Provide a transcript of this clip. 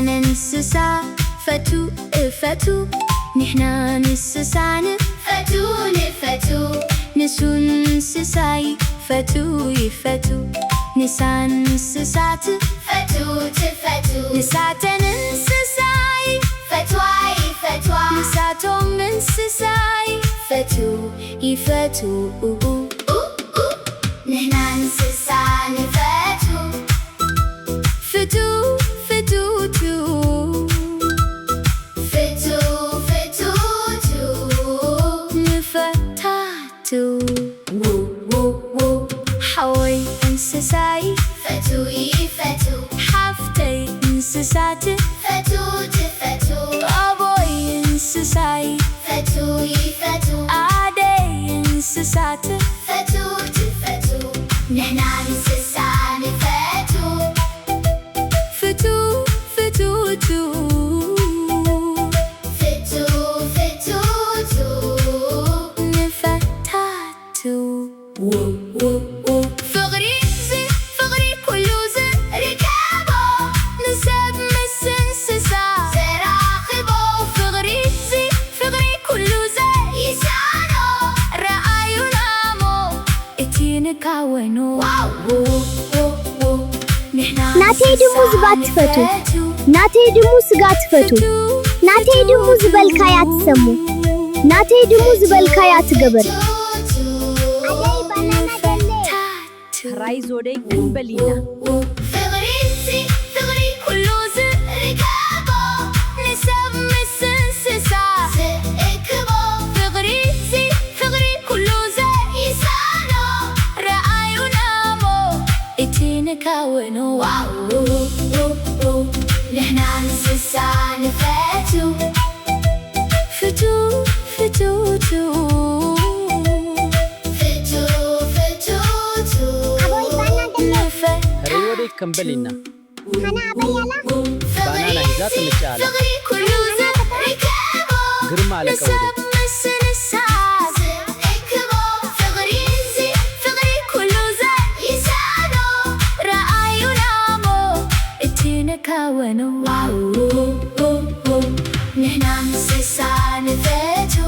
ننسسا فتو افتو نحنا ننسسا نفتو نفتو نسو ننسساي فتو يفتو نسان ننسسات فتو تفتو نساتن ننسساي فتواي فتوا نساتهم ننسساي فتو يفتو نحنا ننسسا نفتو فتو فتو تو فتو فتو تو نفتاتو وو حوي انسساي فتو يفتو حفتي انسساتي فتو تفتو أبوي انسساي فتو يفتو عادي انسساتي فتو تفتو نحنا ننسسا نفتو فتو فتو تو فتو فتو تو نفتاتو فغريزي فغري كلو زي ركابو نساب مسن سسا سراخبو فغريزي فغري كلو زي يسانو رأيو نامو اتينكاونو ናቴ ድሙ ዝባት ፈቱ ናቴ ድሙ ስጋት ፈቱ ናቴ ድሙ ዝበልካያ ትሰሙ ናቴ ድሙ ዝበልካያ ትገበር አደይ ባናና ደለ ራይዞዴ ክንበሊና فغريزي فغري كلو زي ركابو نساب مسن سسا سئكبو فغريزي فغري كلو زي يسانو رأيو نامو اتينكاونو نحنا ننسسا نفتو فتو فتو تو فتو فتو تو አቦይ ባናና ደለ ሪዮዴ ክንበሊና ሀና አበያላ ባናና ይዛ ትምጫላ فغري كلو زي ركابو ግርማ አለቀውዴ نساب مسن الساس اكبو فغريزي فغري كلو زي يسانو رأيو نامو اتينكاونو نحنا ننسسا نفتو